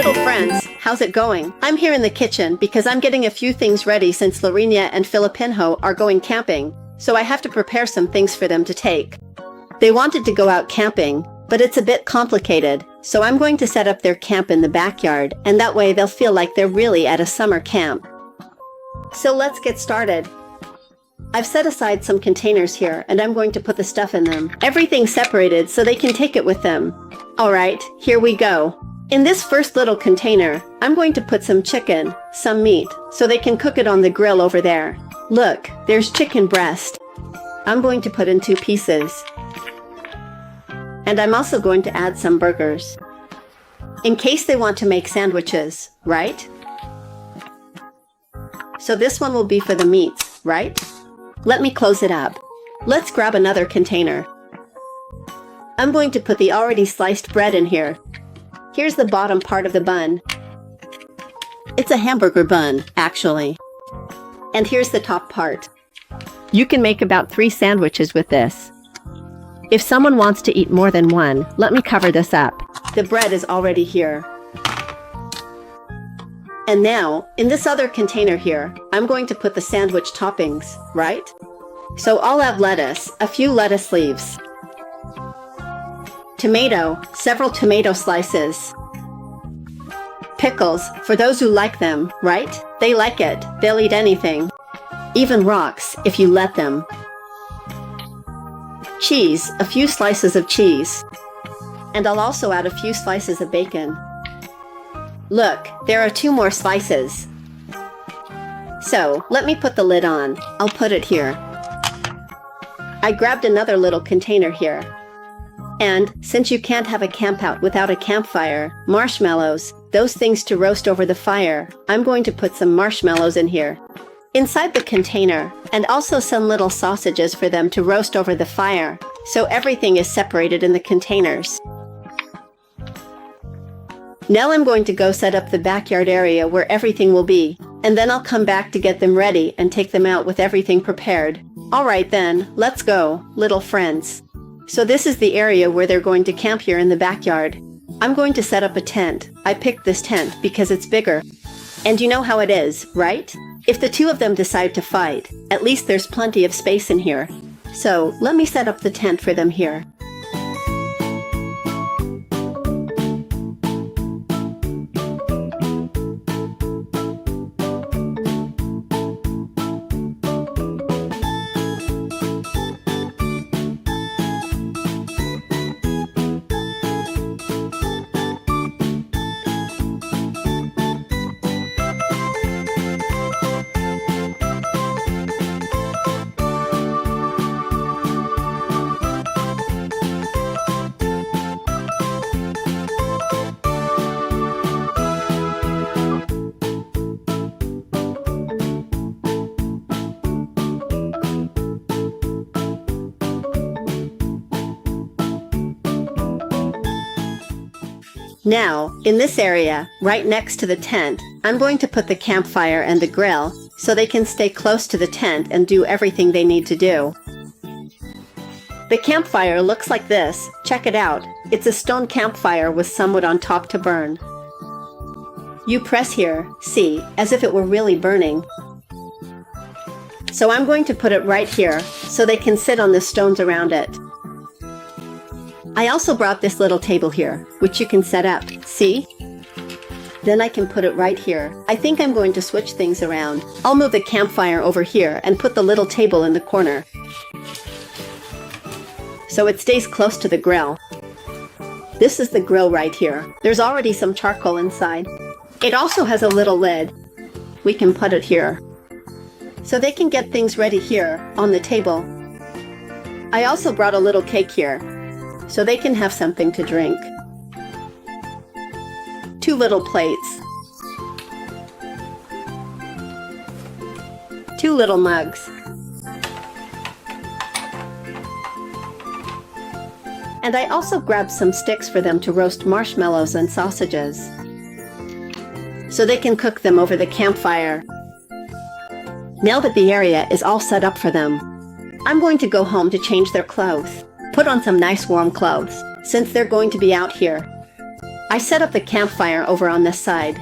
Little friends, how's it going? I'm here in the kitchen because I'm getting a few things ready since Laurinha and Felipinho are going camping, so I have to prepare some things for them to take. They wanted to go out camping, but it's a bit complicated, so I'm going to set up their camp in the backyard, and that way they'll feel like they're really at a summer camp. So let's get started. I've set aside some containers here, and I'm going to put the stuff in them. Everything's separated so they can take it with them. Alright, here we go. In this first little container, I'm going to put some chicken, some meat, so they can cook it on the grill over there. Look, there's chicken breast. I'm going to put in 2 pieces. And I'm also going to add some burgers. In case they want to make sandwiches, right? So this one will be for the meats, right? Let me close it up. Let's grab another container. I'm going to put the already sliced bread in here. Here's the bottom part of the bun. It's a hamburger bun, actually. And here's the top part. You can make about 3 sandwiches with this. If someone wants to eat more than one, let me cover this up. The bread is already here. And now, in this other container here, I'm going to put the sandwich toppings, right? So I'll have lettuce, a few lettuce leaves. Tomato, several tomato slices. Pickles, for those who like them, right? They like it. They'll eat anything. Even rocks, if you let them. Cheese, a few slices of cheese. And I'll also add a few slices of bacon. Look, there are 2 more slices. So, let me put the lid on. I'll put it here. I grabbed another little container here. And, since you can't have a camp out without a campfire, marshmallows, those things to roast over the fire, I'm going to put some marshmallows in here. Inside the container, and also some little sausages for them to roast over the fire, so everything is separated in the containers. Now I'm going to go set up the backyard area where everything will be, and then I'll come back to get them ready and take them out with everything prepared. Alright then, let's go, little friends. So this is the area where they're going to camp here in the backyard. I'm going to set up a tent. I picked this tent because it's bigger. And you know how it is, right? If the 2 of them decide to fight, at least there's plenty of space in here. So let me set up the tent for them here. Now, in this area, right next to the tent, I'm going to put the campfire and the grill, so they can stay close to the tent and do everything they need to do. The campfire looks like this. Check it out. It's a stone campfire with some wood on top to burn. You press here, see, as if it were really burning. So I'm going to put it right here, so they can sit on the stones around it. I also brought this little table here, which you can set up, see? Then I can put it right here. I think I'm going to switch things around. I'll move the campfire over here and put the little table in the corner, so it stays close to the grill. This is the grill right here. There's already some charcoal inside. It also has a little lid. We can put it here, so they can get things ready here on the table. I also brought a little cake here, so they can have something to drink. 2 little plates. 2 little mugs. And I also grabbed some sticks for them to roast marshmallows and sausages, so they can cook them over the campfire. Now that the area is all set up for them, I'm going to go home to change their clothes. Put on some nice warm clothes, since they're going to be out here. I set up the campfire over on this side.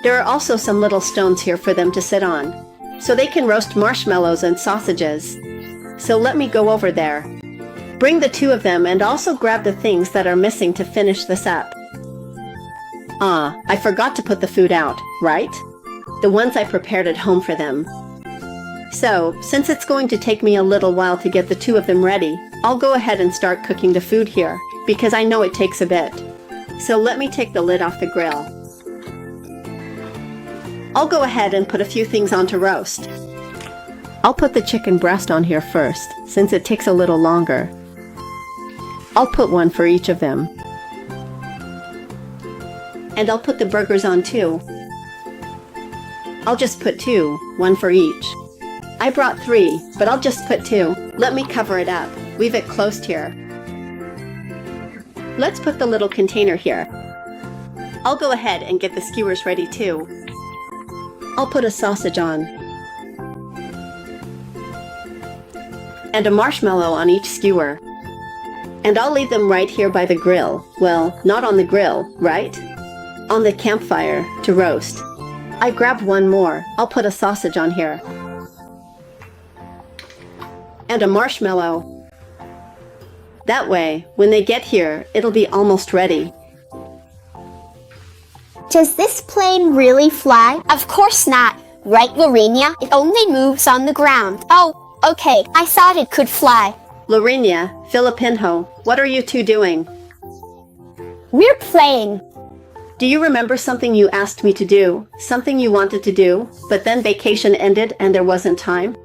There are also some little stones here for them to sit on, so they can roast marshmallows and sausages. So let me go over there. Bring the two of them and also grab the things that are missing to finish this up. Ah, I forgot to put the food out, right? The ones I prepared at home for them. So, since it's going to take me a little while to get the two of them ready, I'll go ahead and start cooking the food here, because I know it takes a bit. So let me take the lid off the grill. I'll go ahead and put a few things on to roast. I'll put the chicken breast on here first, since it takes a little longer. I'll put one for each of them. And I'll put the burgers on too. I'll just put two, one for each. I brought 3, but I'll just put 2. Let me cover it up. Leave it closed here. Let's put the little container here. I'll go ahead and get the skewers ready too. I'll put a sausage on. And a marshmallow on each skewer. And I'll leave them right here by the grill. Well, not on the grill, right? On the campfire to roast. I grabbed one more. I'll put a sausage on here. And a marshmallow. That way, when they get here, it'll be almost ready. Does this plane really fly? Of course not. Right, Laurinha? It only moves on the ground. Oh, okay. I thought it could fly. Laurinha, Felipinho, what are you two doing? We're playing. Do you remember something you asked me to do? Something you wanted to do, but then vacation ended and there wasn't time?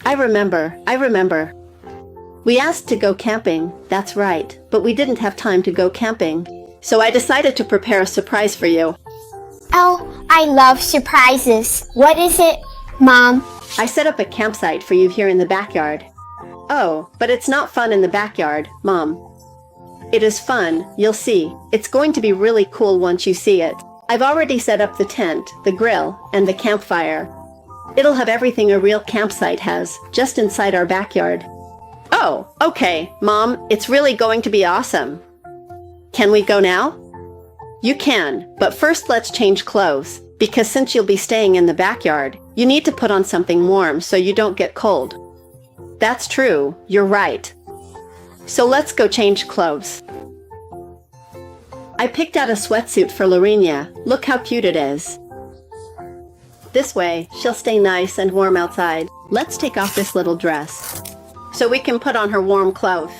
I remember. We asked to go camping, that's right, but we didn't have time to go camping. So I decided to prepare a surprise for you. Oh, I love surprises. What is it, Mom? I set up a campsite for you here in the backyard. Oh, but it's not fun in the backyard, Mom. It is fun, you'll see. It's going to be really cool once you see it. I've already set up the tent, the grill, and the campfire. It'll have everything a real campsite has, just inside our backyard. Oh, okay, Mom, it's really going to be awesome. Can we go now? You can, but first let's change clothes, because since you'll be staying in the backyard, you need to put on something warm so you don't get cold. That's true, you're right. So let's go change clothes. I picked out a sweatsuit for Laurinha. Look how cute it is. This way, she'll stay nice and warm outside. Let's take off this little dress, so we can put on her warm clothes.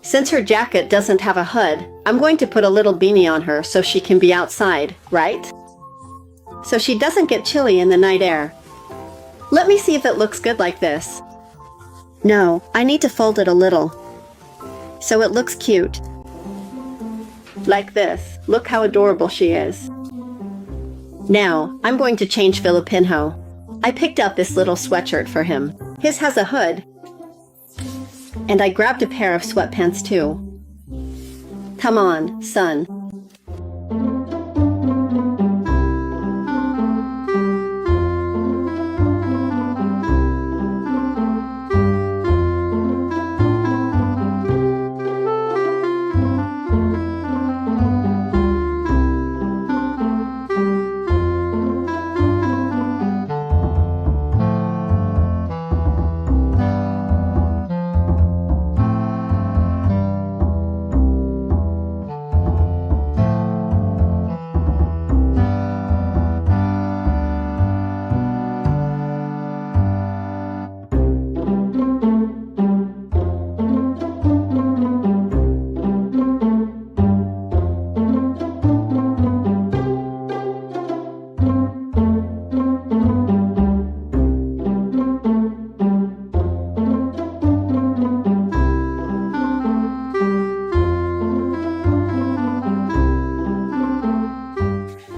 Since her jacket doesn't have a hood, I'm going to put a little beanie on her so she can be outside, right? So she doesn't get chilly in the night air. Let me see if it looks good like this. No, I need to fold it a little, so it looks cute. Like this. Look how adorable she is. Now, I'm going to change Felipinho. I picked out this little sweatshirt for him. His has a hood. And I grabbed a pair of sweatpants too. Come on, son.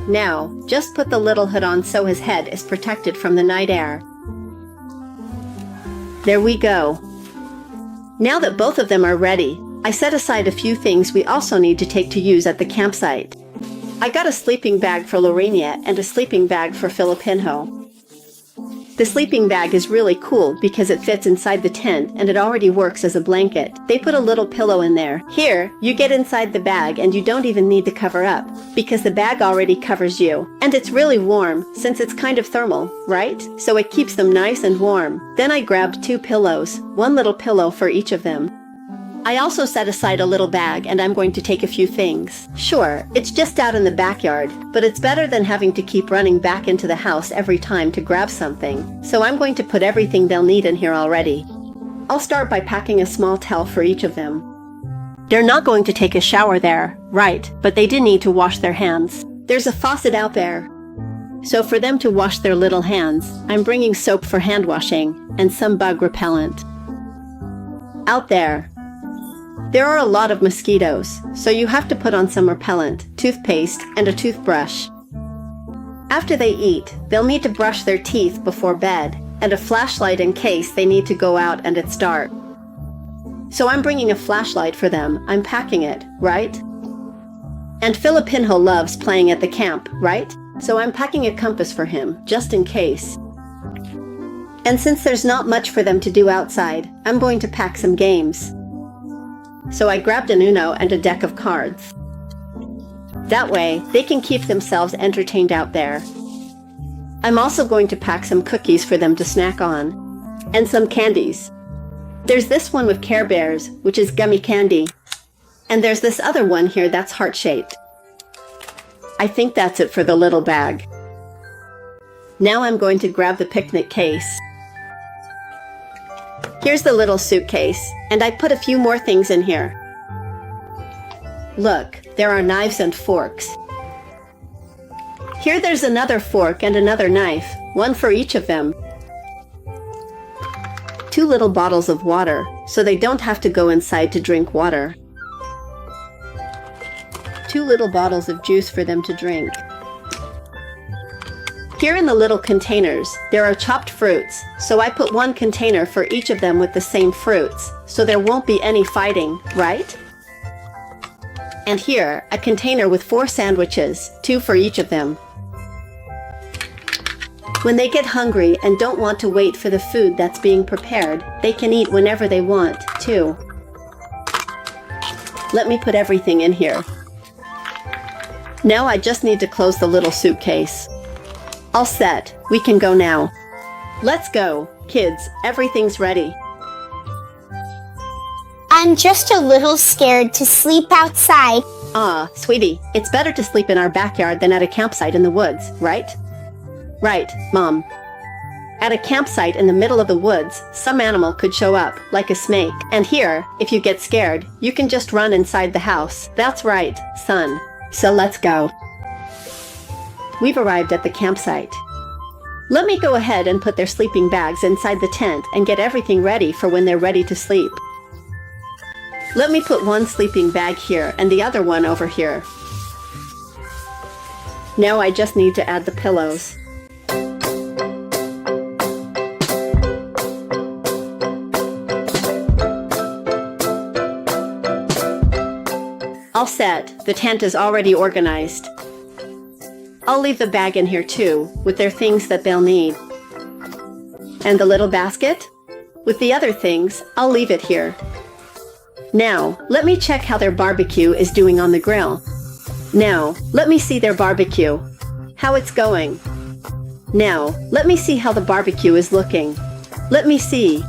Now, just put the little hood on so his head is protected from the night air. There we go. Now that both of them are ready, I set aside a few things we also need to take to use at the campsite. I got a sleeping bag for Laurinha and a sleeping bag for Felipinho. The sleeping bag is really cool because it fits inside the tent and it already works as a blanket. They put a little pillow in there. Here, you get inside the bag and you don't even need to cover up because the bag already covers you. And it's really warm since it's kind of thermal, right? So it keeps them nice and warm. Then I grabbed 2 pillows, 1 little pillow for each of them. I also set aside a little bag and I'm going to take a few things. Sure, it's just out in the backyard, but it's better than having to keep running back into the house every time to grab something. So I'm going to put everything they'll need in here already. I'll start by packing a small towel for each of them. They're not going to take a shower there, right, but they do need to wash their hands. There's a faucet out there. So for them to wash their little hands, I'm bringing soap for hand washing and some bug repellent. Out there are a lot of mosquitoes, so you have to put on some repellent, toothpaste, and a toothbrush. After they eat, they'll need to brush their teeth before bed, and a flashlight in case they need to go out and it's dark. So I'm bringing a flashlight for them. I'm packing it, right? And Felipinho loves playing at the camp, right? So I'm packing a compass for him, just in case. And since there's not much for them to do outside, I'm going to pack some games. So I grabbed an Uno and a deck of cards. That way, they can keep themselves entertained out there. I'm also going to pack some cookies for them to snack on, and some candies. There's this one with Care Bears, which is gummy candy, and there's this other one here that's heart-shaped. I think that's it for the little bag. Now I'm going to grab the picnic case. Here's the little suitcase, and I put a few more things in here. Look, there are knives and forks. Here there's another fork and another knife, one for each of them. 2 little bottles of water, so they don't have to go inside to drink water. 2 little bottles of juice for them to drink. Here in the little containers, there are chopped fruits, so I put 1 container for each of them with the same fruits, so there won't be any fighting, right? And here, a container with 4 sandwiches, 2 for each of them. When they get hungry and don't want to wait for the food that's being prepared, they can eat whenever they want, too. Let me put everything in here. Now I just need to close the little suitcase. All set. We can go now. Let's go. Kids, everything's ready. I'm just a little scared to sleep outside. Sweetie, it's better to sleep in our backyard than at a campsite in the woods, right? Right, Mom. At a campsite in the middle of the woods, some animal could show up, like a snake. And here, if you get scared, you can just run inside the house. That's right, son. So let's go. We've arrived at the campsite. Let me go ahead and put their sleeping bags inside the tent and get everything ready for when they're ready to sleep. Let me put 1 sleeping bag here and the other one over here. Now I just need to add the pillows. All set. The tent is already organized. I'll leave the bag in here too, with their things that they'll need. And the little basket? With the other things, I'll leave it here. Now, let me check how their barbecue is doing on the grill. Now, let me see their barbecue. How it's going. Now, let me see how the barbecue is looking. Let me see.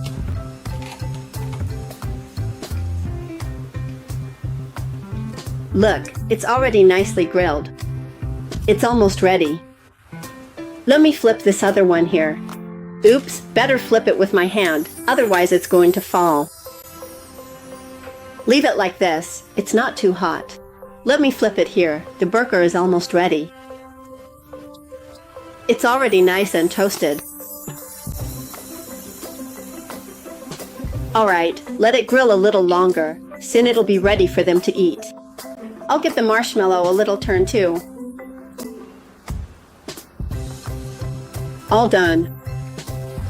Look, it's already nicely grilled. It's almost ready. Let me flip this other one here. Oops, better flip it with my hand, otherwise it's going to fall. Leave it like this, it's not too hot. Let me flip it here, the burger is almost ready. It's already nice and toasted. Alright, let it grill a little longer, soon it'll be ready for them to eat. I'll give the marshmallow a little turn too. All done.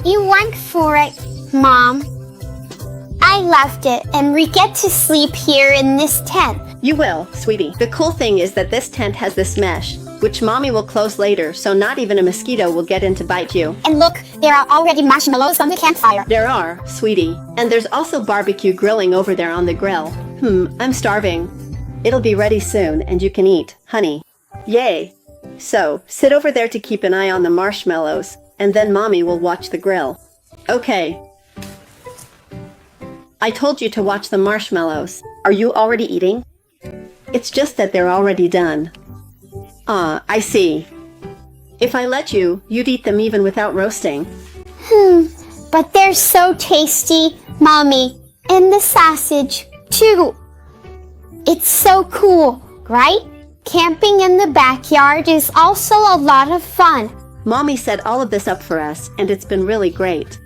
You went for it, Mom. I loved it, and we get to sleep here in this tent. You will, sweetie. The cool thing is that this tent has this mesh, which Mommy will close later, so not even a mosquito will get in to bite you. And look, there are already marshmallows on the campfire. There are, sweetie. And there's also barbecue grilling over there on the grill. I'm starving. It'll be ready soon, and you can eat, honey. Yay! So, sit over there to keep an eye on the marshmallows, and then Mommy will watch the grill. Okay. I told you to watch the marshmallows. Are you already eating? It's just that they're already done. Ah, I see. If I let you, you'd eat them even without roasting. But they're so tasty, Mommy. And the sausage, too. It's so cool, right? Camping in the backyard is also a lot of fun. Mommy set all of this up for us, and it's been really great.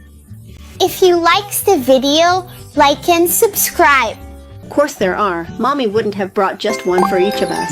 If you liked the video, like and subscribe. Of course there are. Mommy wouldn't have brought just one for each of us.